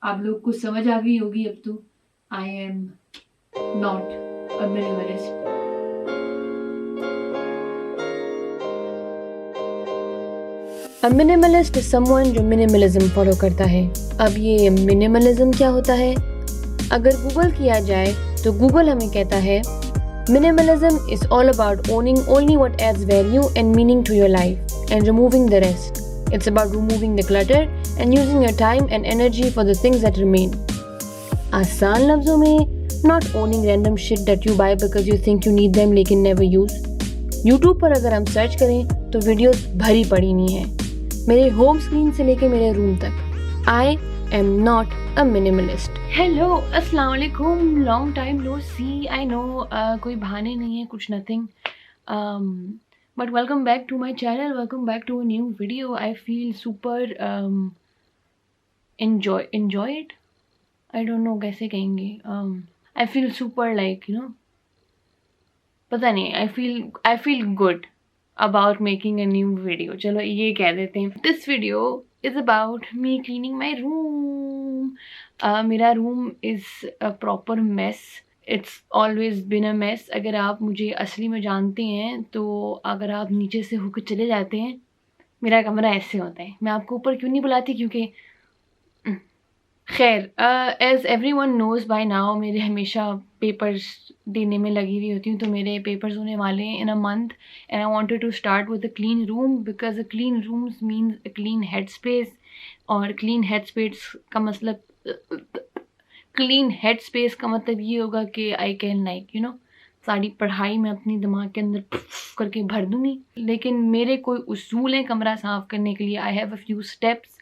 आप लोग को समझ आ गई होगी अब तो, आई am not a minimalist. A minimalist is someone जो minimalism फॉलो करता है। अब ये minimalism क्या होता है? अगर गूगल किया जाए तो गूगल हमें कहता है minimalism is all about owning only what adds value and meaning to your life and removing the rest. It's about removing the clutter and using your time and energy for the things that remain. आसान लफ्जों में not owning random shit that you buy because you think you need them लेकिन never use. YouTube पर अगर हम search करें तो videos भरी पड़ी नहीं है, मेरे होम स्क्रीन से लेके मेरे रूम तक। I am not a minimalist. Hello, अस्सलाम वालेकुम, long time no see. I know कोई बहाने नहीं है, कुछ nothing, but welcome back to my channel, welcome back to a new video. I feel super enjoyed, I don't know कैसे कहेंगे। I feel super like you know, पता नहीं, I feel good about making a new video. चलो ये कह देते हैं। This video is about me cleaning my room. मेरा room is a proper mess. It's always been a mess. अगर आप मुझे असली में जानते हैं तो अगर आप नीचे से होकर चले जाते हैं, मेरा कमरा ऐसे होता है। मैं आपको ऊपर क्यों नहीं बुलाती, क्योंकि खैर, as everyone knows by now, मेरे हमेशा पेपर्स देने में लगी हुई होती हूँ। तो मेरे पेपर्स होने वाले हैं in a month and I wanted to start with a clean room because a clean rooms means a clean head space. और क्लीन हेड स्पेस का मतलब ये होगा कि I can like you know सारी पढ़ाई मैं अपनी दिमाग के अंदर करके भर दूँगी। लेकिन मेरे कोई उसूल हैं कमरा साफ़ करने के लिए। I have a few steps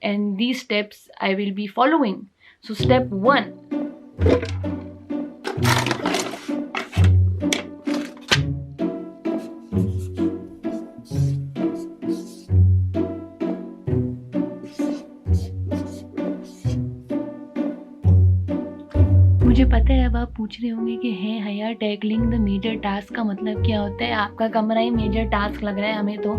and these steps I will be following. So step 1, मुझे पता है अब आप पूछ रहे होंगे कि हैं हया टैकलिंग द मेजर टास्क का मतलब क्या होता है। आपका कमरा ही मेजर टास्क लग रहा है हमें तो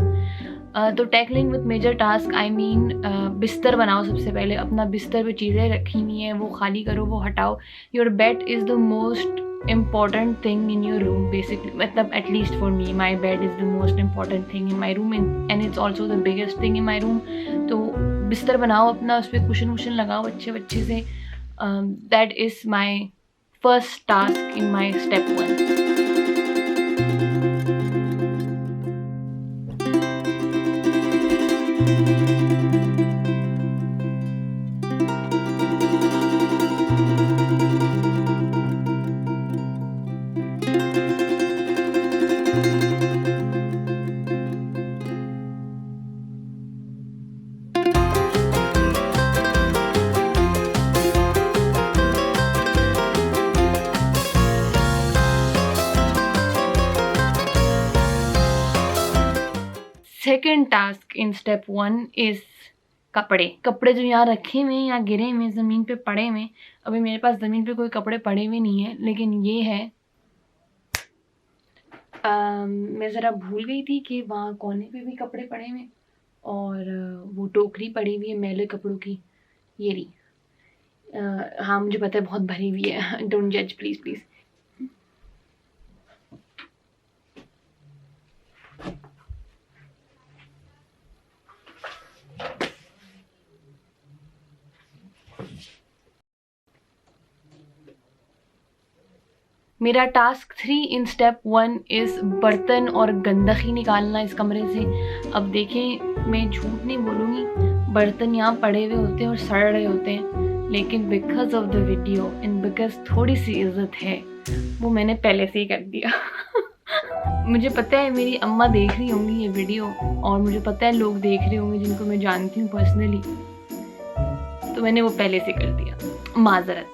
tackling with major task I mean बिस्तर बनाओ। सबसे पहले अपना बिस्तर पे चीज़ें रखी हुई हैं वो खाली करो, वो हटाओ। Your bed is the most important thing in your room basically, मतलब at least for me my bed is the most important thing in my room and it's also the biggest thing in my room. तो बिस्तर बनाओ अपना, उस पर cushion वुशन लगाओ अच्छे से। That is my first task in my step 1। Second task in step 1 is कपड़े जो यहाँ रखे हुए हैं या गिरे हुए ज़मीन पे पड़े हुए। अभी मेरे पास ज़मीन पे कोई कपड़े पड़े हुए नहीं हैं, लेकिन ये है मैं ज़रा भूल गई थी कि वहाँ कोने पे भी कपड़े पड़े हुए और वो टोकरी पड़ी हुई है मैले कपड़ों की, ये रही। हाँ मुझे पता है बहुत भरी हुई है, डोंट जज प्लीज़ प्लीज़। मेरा टास्क 3 इन स्टेप 1 इज़ बर्तन और गंदगी निकालना इस कमरे से। अब देखें, मैं झूठ नहीं बोलूँगी, बर्तन यहाँ पड़े हुए होते हैं और सड़ रहे होते हैं, लेकिन because of the video and because थोड़ी सी इज्जत है वो मैंने पहले से ही कर दिया। मुझे पता है मेरी अम्मा देख रही होंगी ये वीडियो, और मुझे पता है लोग देख रहे होंगे जिनको मैं जानती हूँ पर्सनली, तो मैंने वो पहले से कर दिया, माजरत।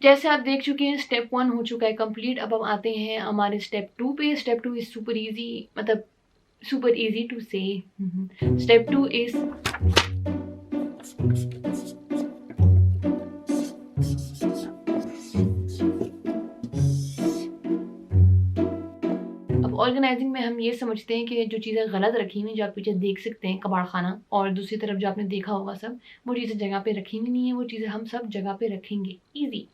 जैसे आप देख चुके हैं स्टेप 1 हो चुका है कंप्लीट। अब हम आते हैं हमारे स्टेप 2 पे। स्टेप 2 इज़ सुपर इजी, मतलब सुपर इजी टू से। स्टेप 2 इज़ अब ऑर्गेनाइजिंग में हम ये समझते हैं कि जो चीज़ें गलत रखी हुई, जो आप पीछे देख सकते हैं कबाड़ खाना, और दूसरी तरफ जो आपने देखा होगा सब, वो चीज़ें जगह पे रखी हुई नहीं है, वो चीज़ें हम सब जगह पे रखेंगे। ईजी।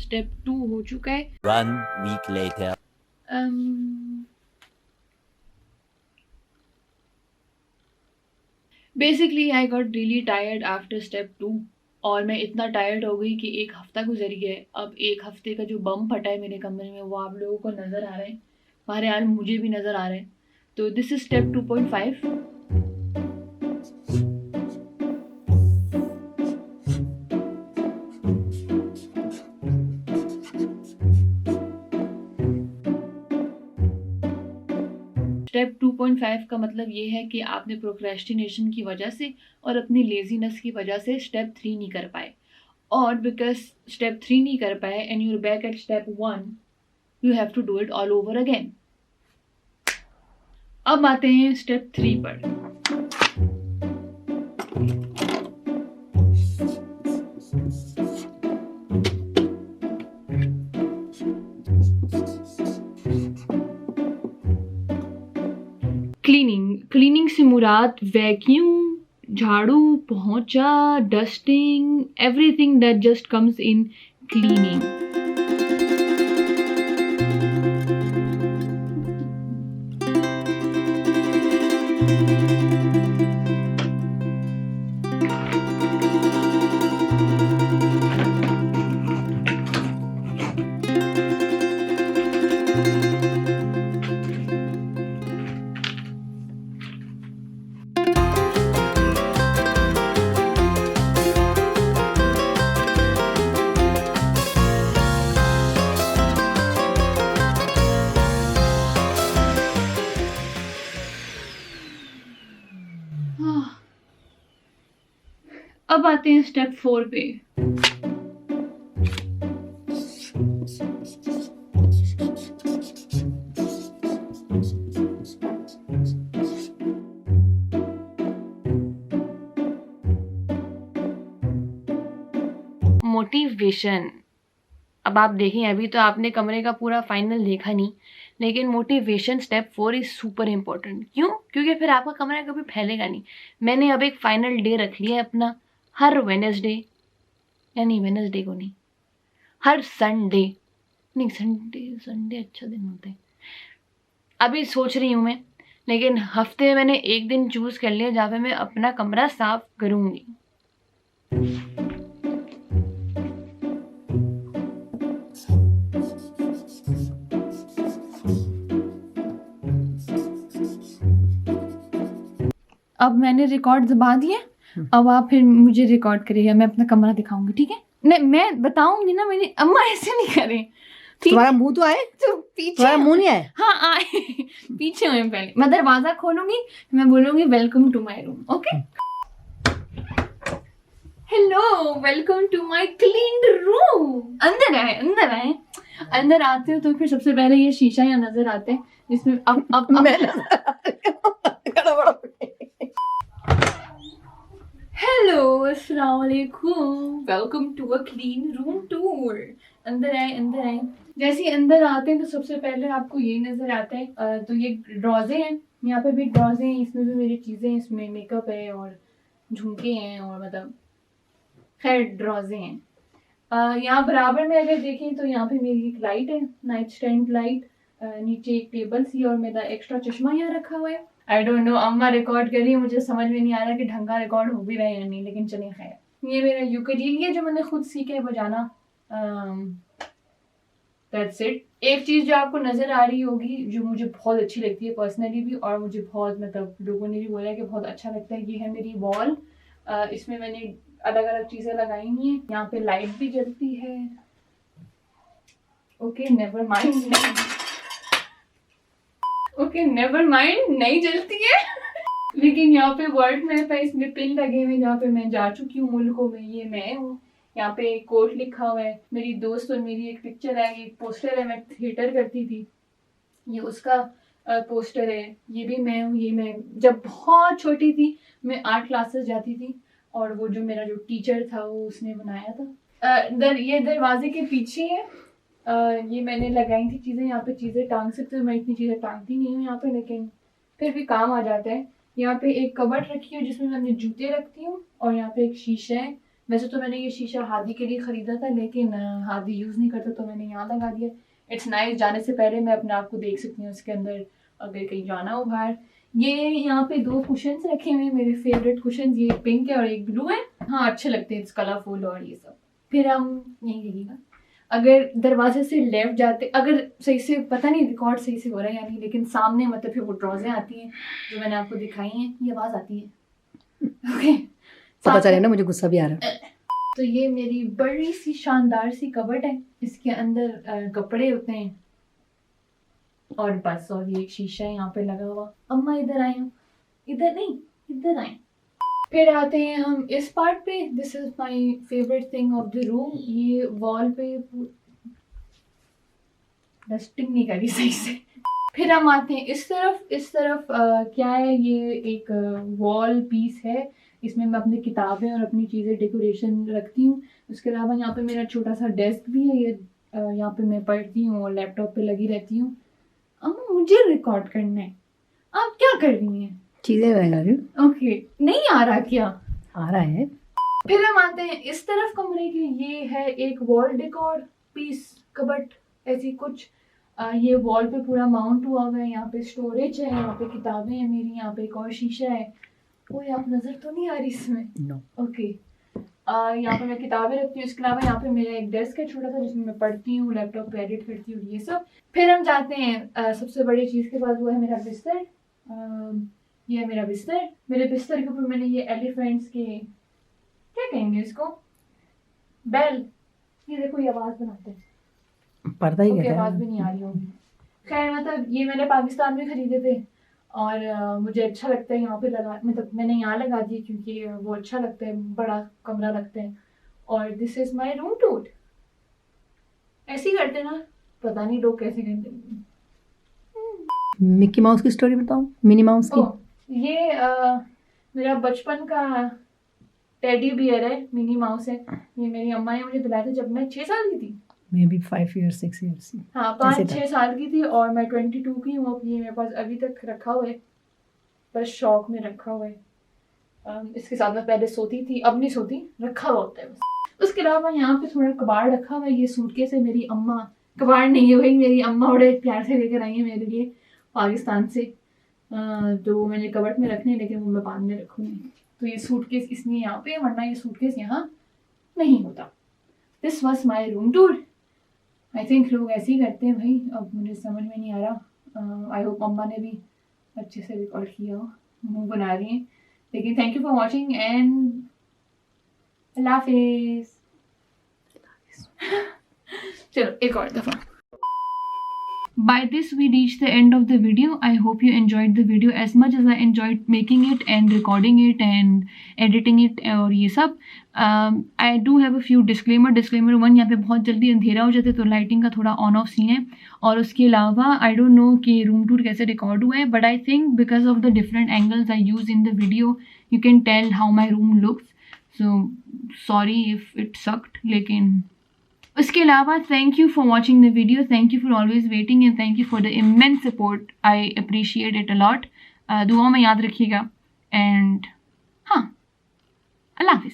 स्टेप 2 हो चुका है। 1 week later. Basically I got really tired after step 2, और मैं इतना टायर्ड हो गई कि एक हफ्ता गुजर गया है। अब एक हफ्ते का जो बम फटा है मेरे कमरे में वो आप लोगों को नज़र आ रहा है, बहरहाल मुझे भी नज़र आ रहा है। तो दिस इज स्टेप 2.5। स्टेप 2.5 का मतलब ये है कि आपने प्रोक्रेस्टिनेशन की वजह से और अपनी लेजीनेस की वजह से स्टेप 3 नहीं कर पाए, और बिकॉज स्टेप 3 नहीं कर पाए and you are back at step 1, you have to do it all over again. अब आते हैं स्टेप 3 पर। क्लीनिंग से मुराद वैक्यूम, झाड़ू, पोंछा, dusting, everything that just comes in cleaning. अब आते हैं स्टेप 4 पे। मोटिवेशन। अब आप देखें, अभी तो आपने कमरे का पूरा फाइनल देखा नहीं, लेकिन motivation step 4 is super important. क्यों? क्योंकि फिर आपका कमरा कभी फैलेगा नहीं। मैंने अब एक फाइनल डे रख लिया है अपना, हर वेडनेसडे, यानी वेडनेसडे को नहीं, हर संडे नहीं, संडे अच्छा दिन होता है, अभी सोच रही हूँ मैं, लेकिन हफ्ते में मैंने एक दिन चूज़ कर लिया जहाँ पे मैं अपना कमरा साफ करूँगी। अब मैंने रिकॉर्ड दबा दिया, अब आप फिर मुझे रिकॉर्ड करिएगा, मैं अपना कमरा दिखाऊंगी, ठीक है? नहीं, मैं बताऊंगी ना, मेरी अम्मा ऐसे नहीं करें। तुम्हारा मुंह तो आए, तो पीछे तुम्हारा मुंह नहीं आए। हाँ आए, पीछे हुए पहले। मैं दरवाजा खोलूंगी, मैं बोलूंगी welcome to my room, okay? Hello, welcome to my clean room. अंदर आए, अंदर आए। अंदर आते हो तो फिर सबसे पहले ये शीशा यहाँ नजर आते हैं, जिसमें अब हेलो, अस्सलाम वालेकुम, welcome to a clean room tour. अंदर आए, अंदर आए। जैसे ही अंदर आते हैं तो सबसे पहले आपको ये नजर आता है, तो ये ड्रॉजे हैं, यहाँ पे भी ड्रॉजे हैं, इसमें भी मेरी चीजें, इसमें मेकअप है और झुमके हैं, और मतलब खैर ड्रॉजे हैं। यहाँ बराबर में अगर देखें तो यहाँ पे मेरी एक लाइट है, नाइट स्टैंड लाइट, नीचे एक टेबल सी और मेरा एक्स्ट्रा चश्मा यहाँ रखा हुआ है। आई डोंट नो, अम्मा रिकॉर्ड कर रही है, मुझे समझ में नहीं आ रहा कि ढंग का रिकॉर्ड हो भी रहा है या नहीं, लेकिन चलिए खैर। ये मेरा यूकेलेले है जो मैंने खुद सीखा है बजाना। That's it. एक चीज़ जो आपको नज़र आ रही होगी जो मुझे बहुत अच्छी लगती है पर्सनली भी, और मुझे बहुत मतलब लोगों ने भी बोला कि बहुत अच्छा लगता है, ये है मेरी वॉल। इसमें मैंने अलग अलग चीज़ें लगाई हुई हैं। यहाँ पे लाइट भी जलती है, okay never mind, okay never mind, नहीं जलती है। लेकिन यहाँ पे वर्ड मैप है, इसमें पिन लगे हुए जहाँ पे मैं जा चुकी हूँ मुल्कों में, ये मैं हूँ। यहाँ पे एक कोट लिखा हुआ है, मेरी दोस्त और मेरी एक पिक्चर है, एक पोस्टर है, मैं थिएटर करती थी, ये उसका पोस्टर है, ये भी मैं हूँ। ये मैं जब बहुत छोटी थी, मैं 8 क्लासेस जाती थी, और वो जो मेरा जो टीचर था वो उसने बनाया था। ये दरवाजे के पीछे है, ये मैंने लगाई थी चीज़ें, यहाँ पे चीज़ें टांग सकते हो, मैं इतनी चीज़ें टांगती नहीं हूँ यहाँ पे, लेकिन फिर भी काम आ जाता है। यहाँ पे एक कबर्ड रखी है जिसमें मैं अपने जूते रखती हूँ, और यहाँ पे एक शीशा है। वैसे तो मैंने ये शीशा हादी के लिए ख़रीदा था, लेकिन हादी यूज़ नहीं करता तो मैंने यहाँ लगा दिया। इट्स नाइस, जाने से पहले मैं अपने आप को देख सकती हूँ उसके अंदर, अगर कहीं जाना हो बाहर। ये यहाँ पे 2 कुशन्स रखे हुए हैं, मेरे फेवरेट कुशन्स, ये पिंक है और एक ब्लू है। हाँ अच्छे लगते हैं, इट्स कलरफुल और ये सब। फिर हम यहीं लगेगा, अगर दरवाजे से लेफ्ट जाते, अगर सही से पता नहीं रिकॉर्ड सही से हो रहा है या नहीं, लेकिन सामने मतलब फिर वो ड्रॉजें आती हैं जो मैंने आपको दिखाई हैं, ये आवाज़ आती है। ओके पता चले ना, मुझे गुस्सा भी आ रहा है। तो ये मेरी बड़ी सी शानदार सी कबर्ड है, इसके अंदर कपड़े होते हैं और बस, और ये एक शीशा है यहाँ पे लगा हुआ। अम्मा इधर आए हो, इधर नहीं इधर आए। फिर आते हैं हम इस पार्ट पे, this is my favourite thing of the room. ये वॉल पे डस्टिंग नहीं करी सही से। फिर हम आते हैं इस तरफ क्या है, ये एक वॉल पीस है, इसमें मैं अपनी किताबें और अपनी चीज़ें डेकोरेशन रखती हूँ। उसके अलावा यहाँ पे मेरा छोटा सा डेस्क भी है, ये यहाँ पे मैं पढ़ती हूँ और लैपटॉप पे लगी रहती हूँ। अम्मा मुझे रिकॉर्ड करना है, आप क्या कर रही हैं? चीजें लगा रही हूँ। ओके नहीं आ रहा क्या? आ रहा है। फिर हम आते हैं इस तरफ कमरे के, ये है एक वॉल डेकोर पीस, कबर्ड ऐसी कुछ। ये वॉल पे पूरा माउंट हुआ हुआ है, यहाँ पे स्टोरेज है, यहाँ पे किताबें हैं मेरी, यहाँ पे एक और शीशा है। कोई आप नजर तो नहीं आ रही इसमें? नो। ओके यहाँ पे मैं किताबें रखती हूँ, इसके अलावा यहाँ पे मेरा एक डेस्क है छोटा सा जिसमें मैं पढ़ती हूँ, लैपटॉप पे एडिट करती हूँ, ये सब। फिर हम जाते हैं सबसे बड़ी चीज़ के बाद, वो है मेरा बिस्तर। ये है मेरा बिस्तर। मेरे बिस्तर के ऊपर मैंने ये एलिफेंट्स के, क्या कहेंगे इसको, बेल, ये देखो ये आवाज़ बनाते हैं, पर्दा ही कहते हैं, आवाज़ भी नहीं आ रही होगी। खैर मतलब ये मैंने पाकिस्तान में ख़रीदे थे और मुझे अच्छा लगता है यहाँ पे लगा, मतलब मैंने यहाँ लगा दिए क्योंकि वो अच्छा लगता है, बड़ा कमरा लगता है। और this is my room tour. ऐसे ही करते ना, पता नहीं लोग कैसे करते। मिक्की माउस की स्टोरी बताऊं, मिनी माउस की। ये मेरा बचपन का टेडी बियर है, मिनी माउस है। ये मेरी अम्मा ने मुझे दिलाया था जब मैं 6 साल की थी, मे बी 5 years 6 years। हाँ 5-6 साल की थी, और मैं 22 की हूँ अब। ये मेरे पास अभी तक रखा हुआ है, बस शौक में रखा हुआ है। इसके साथ मैं पहले सोती थी, अब नहीं सोती, रखा हुआ होता है बस। उसके अलावा यहाँ पे थोड़ा कबाड़ रखा हुआ है, ये सूटकेस है, मेरी अम्मा, कबाड़ नहीं है भाई, मेरी अम्मा बड़े प्यार से लेकर आई है मेरे लिए पाकिस्तान से। तो मैंने कबर्ड में रखने, लेकिन वो मैं बाद में रखूँगी। तो ये सूटकेस इसलिए यहाँ पे, वरना ये सूटकेस यहाँ नहीं होता। This was my room tour. I think लोग ऐसे ही करते हैं भाई, अब मुझे समझ में नहीं आ रहा। आई होप अम्मा ने भी अच्छे से रिकॉर्ड किया हो, मुँह बना रही हैं। लेकिन thank you for watching and अल्लाह हाफिज़। चलो एक और दफ़ा। By this we reach the end of the video. I hope you enjoyed the video as much as I enjoyed making it and recording it and editing it और ये सब। I do have a few disclaimer 1, यहाँ पे बहुत जल्दी अंधेरा हो जाता है तो लाइटिंग का थोड़ा ऑन ऑफ सीन है। और उसके अलावा I don't know कि रूम टूर कैसे रिकॉर्ड हुआ है, but I think because of the different angles I use in the video you can tell how my room looks, so sorry if it sucked। लेकिन उसके अलावा thank you for watching the video, thank you for always waiting and thank you for the immense support. I appreciate it a lot. दुआ में याद रखिएगा and हाँ, अल्लाह हाफिज़।